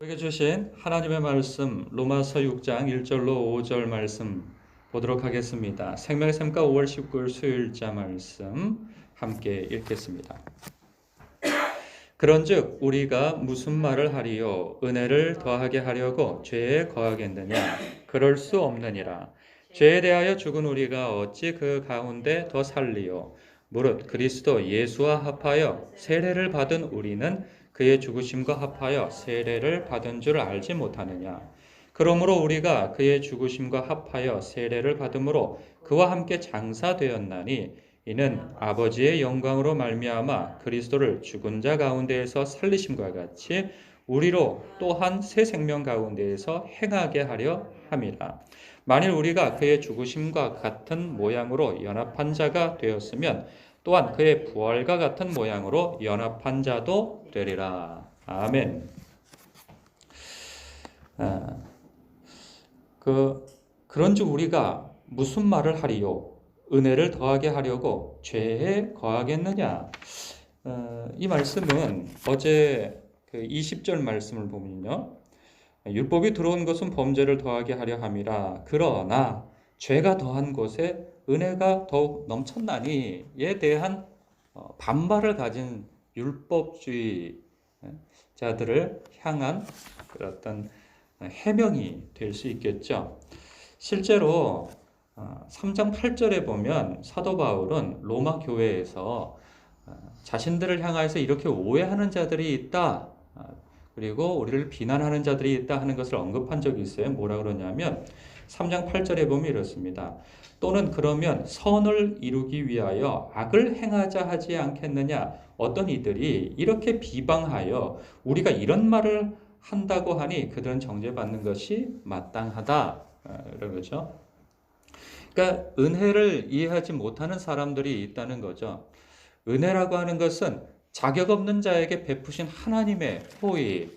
우리에게 주신 하나님의 말씀 로마서 6장 1절로 5절 말씀 보도록 하겠습니다. 생명의 샘가 5월 19일 수요일자 말씀 함께 읽겠습니다. 그런즉 우리가 무슨 말을 하리요? 은혜를 더하게 하려고 죄에 거하겠느냐? 그럴 수 없느니라. 죄에 대하여 죽은 우리가 어찌 그 가운데 더 살리요? 무릇 그리스도 예수와 합하여 세례를 받은 우리는 그의 죽으심과 합하여 세례를 받은 줄 알지 못하느냐? 그러므로 우리가 그의 죽으심과 합하여 세례를 받음으로 그와 함께 장사되었나니 이는 아버지의 영광으로 말미암아 그리스도를 죽은 자 가운데에서 살리심과 같이 우리로 또한 새 생명 가운데에서 행하게 하려 함이라. 만일 우리가 그의 죽으심과 같은 모양으로 연합한 자가 되었으면 또한 그의 부활과 같은 모양으로 연합한 자도 되리라. 아멘. 그런즉 우리가 무슨 말을 하리요? 은혜를 더하게 하려고 죄에 거하겠느냐? 이 말씀은 어제 그 20절 말씀을 보면요. 율법이 들어온 것은 범죄를 더하게 하려 함이라. 그러나 죄가 더한 곳에 은혜가 더욱 넘쳤나니에 대한 반발을 가진 율법주의 자들을 향한 어떤 해명이 될 수 있겠죠. 실제로 3장 8절에 보면 사도 바울은 로마 교회에서 자신들을 향해서 이렇게 오해하는 자들이 있다. 그리고 우리를 비난하는 자들이 있다 하는 것을 언급한 적이 있어요. 뭐라 그러냐면 3장 8절에 보면 이렇습니다. 또는 그러면 선을 이루기 위하여 악을 행하자 하지 않겠느냐? 어떤 이들이 이렇게 비방하여 우리가 이런 말을 한다고 하니 그들은 정죄받는 것이 마땅하다. 그러죠. 그러니까 은혜를 이해하지 못하는 사람들이 있다는 거죠. 은혜라고 하는 것은 자격 없는 자에게 베푸신 하나님의 호의,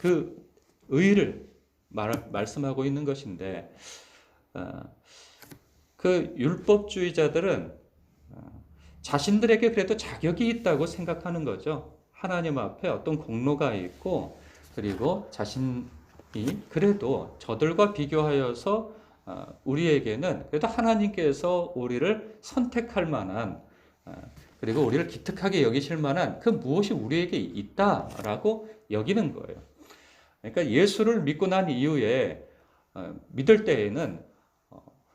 그 의를 말씀하고 있는 것인데, 그 율법주의자들은 자신들에게 그래도 자격이 있다고 생각하는 거죠. 하나님 앞에 어떤 공로가 있고, 그리고 자신이 그래도 저들과 비교하여서 우리에게는 그래도 하나님께서 우리를 선택할 만한, 그리고 우리를 기특하게 여기실 만한 그 무엇이 우리에게 있다라고 여기는 거예요. 그러니까 예수를 믿고 난 이후에 믿을 때에는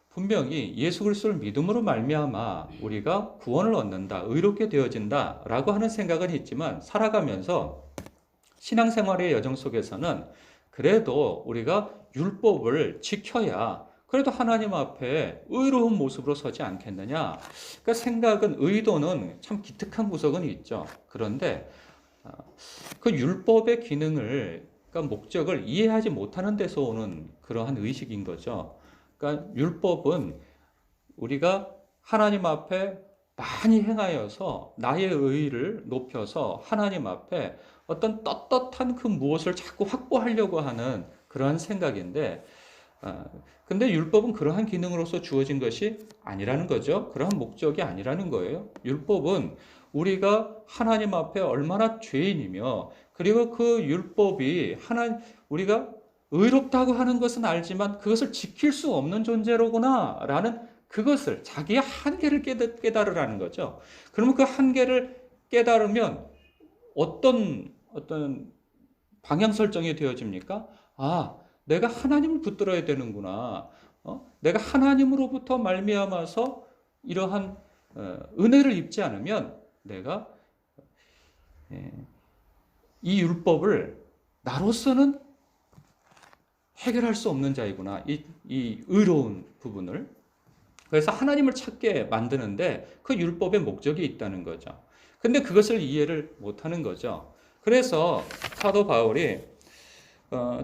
분명히 예수 그리스도를 믿음으로 말미암아 우리가 구원을 얻는다, 의롭게 되어진다라고 하는 생각은 있지만 살아가면서 신앙생활의 여정 속에서는 그래도 우리가 율법을 지켜야 그래도 하나님 앞에 의로운 모습으로 서지 않겠느냐. 그러니까 생각은, 의도는 참 기특한 구석은 있죠. 그런데 그 율법의 기능을, 그러니까 목적을 이해하지 못하는 데서 오는 그러한 의식인 거죠. 그러니까 율법은 우리가 하나님 앞에 많이 행하여서 나의 의의를 높여서 하나님 앞에 어떤 떳떳한 그 무엇을 자꾸 확보하려고 하는 그러한 생각인데, 근데 율법은 그러한 기능으로서 주어진 것이 아니라는 거죠. 그러한 목적이 아니라는 거예요. 율법은 우리가 하나님 앞에 얼마나 죄인이며, 그리고 그 율법이 우리가 의롭다고 하는 것은 알지만 그것을 지킬 수 없는 존재로구나 라는 그것을, 자기의 한계를 깨달으라는 거죠. 그러면 그 한계를 깨달으면 어떤 방향 설정이 되어집니까? 내가 하나님을 붙들어야 되는구나. 내가 하나님으로부터 말미암아서 이러한 은혜를 입지 않으면 내가 이 율법을 나로서는 해결할 수 없는 자이구나. 이 의로운 부분을. 그래서 하나님을 찾게 만드는데 그 율법의 목적이 있다는 거죠. 근데 그것을 이해를 못하는 거죠. 그래서 사도 바울이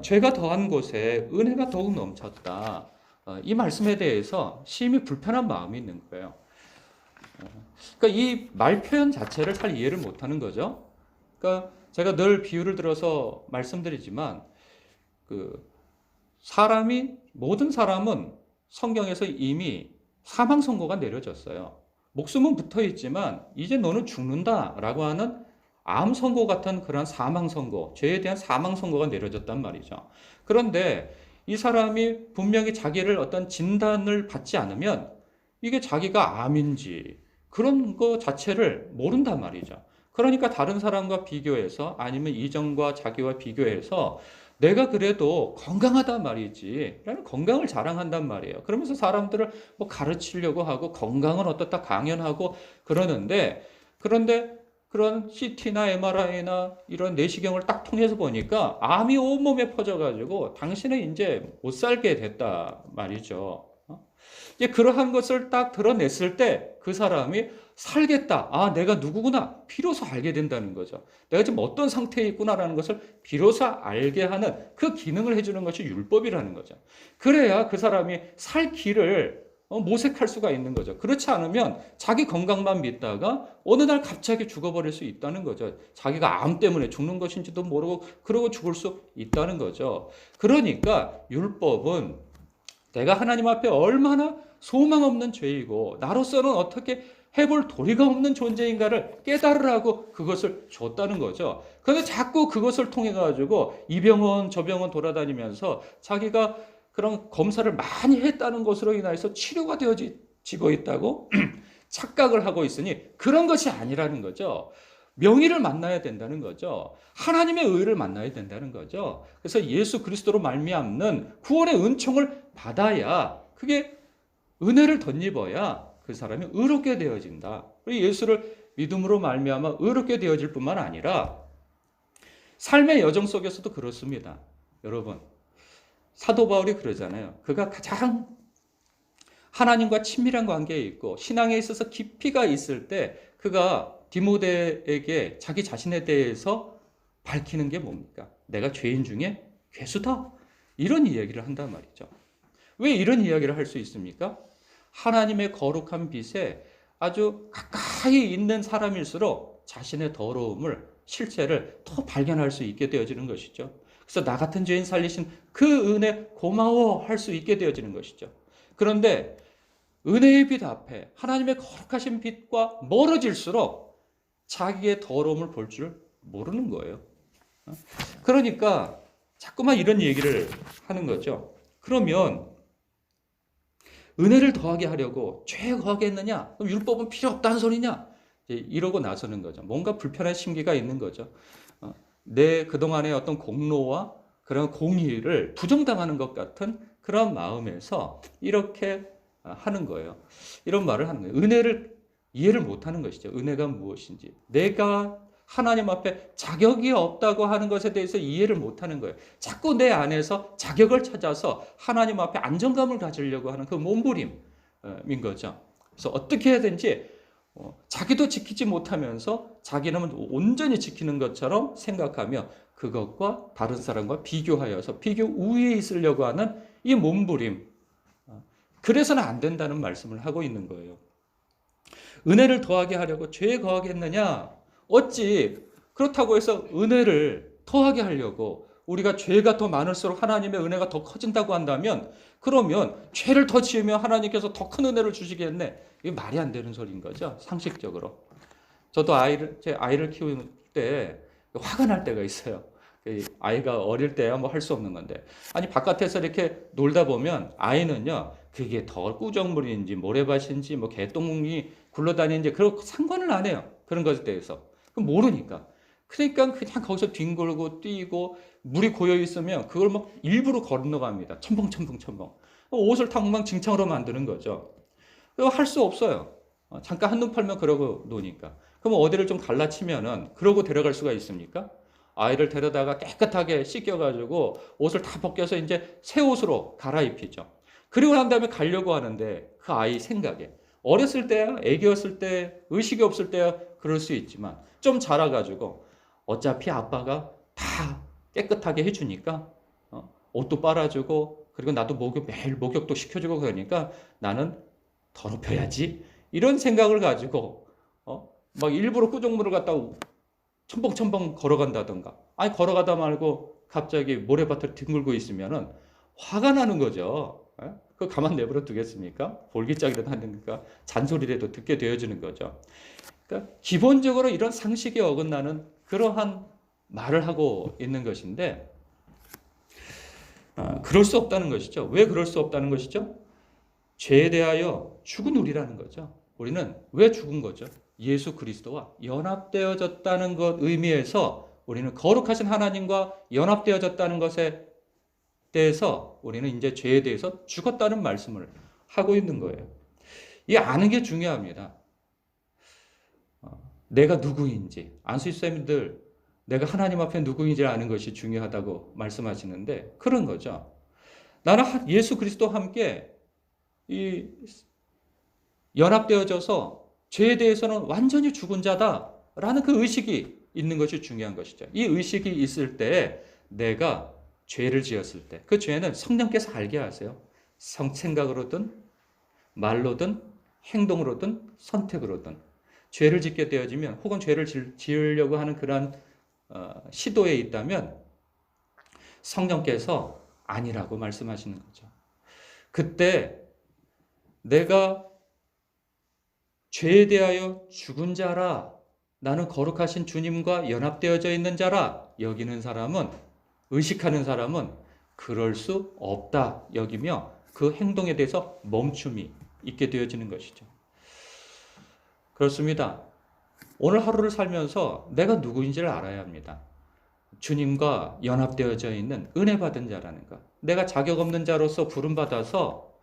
죄가 더한 곳에 은혜가 더욱 넘쳤다. 이 말씀에 대해서 심히 불편한 마음이 있는 거예요. 그러니까 이 말 표현 자체를 잘 이해를 못하는 거죠. 그러니까 제가 늘 비유를 들어서 말씀드리지만 모든 사람은 성경에서 이미 사망 선고가 내려졌어요. 목숨은 붙어 있지만 이제 너는 죽는다라고 하는 암 선고 같은 그런 사망 선고, 죄에 대한 사망 선고가 내려졌단 말이죠. 그런데 이 사람이 분명히 자기를 어떤 진단을 받지 않으면 이게 자기가 암인지 그런 거 자체를 모른단 말이죠. 그러니까 다른 사람과 비교해서 아니면 이전과 자기와 비교해서 내가 그래도 건강하단 말이지 라는 건강을 자랑한단 말이에요. 그러면서 사람들을 뭐 가르치려고 하고 건강은 어떻다 강연하고 그러는데, 그런데 그런 CT나 MRI나 이런 내시경을 딱 통해서 보니까 암이 온몸에 퍼져가지고 당신은 이제 못 살게 됐다 말이죠. 이제 그러한 것을 딱 드러냈을 때 그 사람이 살겠다. 아, 내가 누구구나. 비로소 알게 된다는 거죠. 내가 지금 어떤 상태에 있구나라는 것을 비로소 알게 하는 그 기능을 해주는 것이 율법이라는 거죠. 그래야 그 사람이 살 길을 모색할 수가 있는 거죠. 그렇지 않으면 자기 건강만 믿다가 어느 날 갑자기 죽어버릴 수 있다는 거죠. 자기가 암 때문에 죽는 것인지도 모르고 그러고 죽을 수 있다는 거죠. 그러니까 율법은 내가 하나님 앞에 얼마나 소망 없는 죄이고 나로서는 어떻게 해볼 도리가 없는 존재인가를 깨달으라고 그것을 줬다는 거죠. 그런데 자꾸 그것을 통해 가지고 이 병원 저 병원 돌아다니면서 자기가 그런 검사를 많이 했다는 것으로 인해서 치료가 되어지고 있다고 착각을 하고 있으니 그런 것이 아니라는 거죠. 명의를 만나야 된다는 거죠. 하나님의 의를 만나야 된다는 거죠. 그래서 예수 그리스도로 말미암는 구원의 은총을 받아야, 그게 은혜를 덧입어야 그 사람이 의롭게 되어진다. 그리고 예수를 믿음으로 말미암아 의롭게 되어질 뿐만 아니라 삶의 여정 속에서도 그렇습니다. 여러분, 사도 바울이 그러잖아요. 그가 가장 하나님과 친밀한 관계에 있고 신앙에 있어서 깊이가 있을 때 그가 디모데에게 자기 자신에 대해서 밝히는 게 뭡니까? 내가 죄인 중에 괴수다. 이런 이야기를 한단 말이죠. 왜 이런 이야기를 할 수 있습니까? 하나님의 거룩한 빛에 아주 가까이 있는 사람일수록 자신의 더러움을, 실체를 더 발견할 수 있게 되어지는 것이죠. 그래서 나 같은 죄인 살리신 그 은혜 고마워할 수 있게 되어지는 것이죠. 그런데 은혜의 빛 앞에 하나님의 거룩하신 빛과 멀어질수록 자기의 더러움을 볼 줄 모르는 거예요. 그러니까 자꾸만 이런 얘기를 하는 거죠. 그러면 은혜를 더하게 하려고 죄에 거하게 했느냐? 그럼 율법은 필요 없다는 소리냐? 이러고 나서는 거죠. 뭔가 불편한 심기가 있는 거죠. 내 그동안의 어떤 공로와 그런 공의를 부정당하는 것 같은 그런 마음에서 이렇게 하는 거예요. 이런 말을 하는 거예요. 은혜를 이해를 못하는 것이죠. 은혜가 무엇인지. 내가 하나님 앞에 자격이 없다고 하는 것에 대해서 이해를 못하는 거예요. 자꾸 내 안에서 자격을 찾아서 하나님 앞에 안정감을 가지려고 하는 그 몸부림인 거죠. 그래서 어떻게 해야든지 자기도 지키지 못하면서 자기는 온전히 지키는 것처럼 생각하며 그것과 다른 사람과 비교하여서 비교 우위에 있으려고 하는 이 몸부림. 그래서는 안 된다는 말씀을 하고 있는 거예요. 은혜를 더하게 하려고 죄에 거하게 했느냐? 어찌 그렇다고 해서 은혜를 더하게 하려고 우리가 죄가 더 많을수록 하나님의 은혜가 더 커진다고 한다면 그러면 죄를 더 지으면 하나님께서 더 큰 은혜를 주시겠네. 이게 말이 안 되는 소리인 거죠. 상식적으로. 저도 제 아이를 키울 때 화가 날 때가 있어요. 아이가 어릴 때야 뭐 할 수 없는 건데. 아니 바깥에서 이렇게 놀다 보면 아이는요. 그게 더 꾸정물인지 모래밭인지 뭐 개똥이 굴러다니는지 그런 상관을 안 해요. 그런 것에 대해서. 모르니까. 그러니까 그냥 거기서 뒹굴고 뛰고 물이 고여 있으면 그걸 막 일부러 건너갑니다. 첨벙첨벙첨벙. 옷을 탕망징창으로 만드는 거죠. 그거 할 수 없어요. 잠깐 한눈 팔면 그러고 노니까. 그럼 어디를 좀 갈라치면은 그러고 데려갈 수가 있습니까? 아이를 데려다가 깨끗하게 씻겨가지고 옷을 다 벗겨서 이제 새 옷으로 갈아입히죠. 그리고 난 다음에 가려고 하는데 그 아이 생각에 어렸을 때야, 애기였을 때, 의식이 없을 때야 그럴 수 있지만 좀 자라가지고 어차피 아빠가 다 깨끗하게 해주니까 옷도 빨아주고 그리고 나도 매일 목욕도 시켜주고 그러니까 나는 더럽혀야지 이런 생각을 가지고 막 일부러 꾸정물을 갖다가 첨벙첨벙 걸어간다던가 아니 걸어가다 말고 갑자기 모래밭을 뒹굴고 있으면은 화가 나는 거죠. 그거 가만 내버려 두겠습니까? 볼기짝이라도 하니까 잔소리라도 듣게 되어지는 거죠. 그러니까 기본적으로 이런 상식에 어긋나는 그러한 말을 하고 있는 것인데 그럴 수 없다는 것이죠. 왜 그럴 수 없다는 것이죠? 죄에 대하여 죽은 우리라는 거죠. 우리는 왜 죽은 거죠? 예수 그리스도와 연합되어졌다는 것 의미에서 우리는 거룩하신 하나님과 연합되어졌다는 것에 대해서 우리는 이제 죄에 대해서 죽었다는 말씀을 하고 있는 거예요. 이 아는 게 중요합니다. 내가 누구인지, 안수집사님들 내가 하나님 앞에 누구인지를 아는 것이 중요하다고 말씀하시는데 그런 거죠. 나는 예수 그리스도와 함께 이 연합되어져서 죄에 대해서는 완전히 죽은 자다라는 그 의식이 있는 것이 중요한 것이죠. 이 의식이 있을 때 내가 죄를 지었을 때 그 죄는 성령께서 알게 하세요. 생각으로든 말로든 행동으로든 선택으로든 죄를 짓게 되어지면 혹은 죄를 지으려고 하는 그러한 시도에 있다면 성령께서 아니라고 말씀하시는 거죠. 그때 내가 죄에 대하여 죽은 자라, 나는 거룩하신 주님과 연합되어져 있는 자라 여기는 사람은, 의식하는 사람은 그럴 수 없다 여기며 그 행동에 대해서 멈춤이 있게 되어지는 것이죠. 그렇습니다. 오늘 하루를 살면서 내가 누구인지를 알아야 합니다. 주님과 연합되어져 있는 은혜 받은 자라는 것. 내가 자격 없는 자로서 부름받아서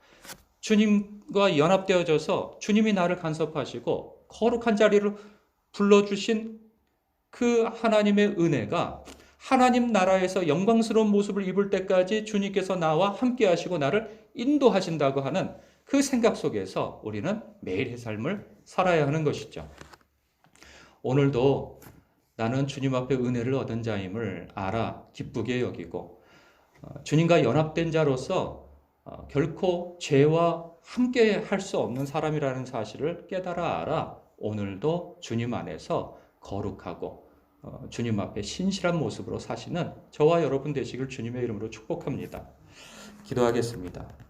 주님과 연합되어져서 주님이 나를 간섭하시고 거룩한 자리로 불러주신 그 하나님의 은혜가 하나님 나라에서 영광스러운 모습을 입을 때까지 주님께서 나와 함께 하시고 나를 인도하신다고 하는 그 생각 속에서 우리는 매일의 삶을 살아야 하는 것이죠. 오늘도 나는 주님 앞에 은혜를 얻은 자임을 알아 기쁘게 여기고 주님과 연합된 자로서 결코 죄와 함께 할 수 없는 사람이라는 사실을 깨달아 알아 오늘도 주님 안에서 거룩하고 주님 앞에 신실한 모습으로 사시는 저와 여러분 되시길 주님의 이름으로 축복합니다. 기도하겠습니다.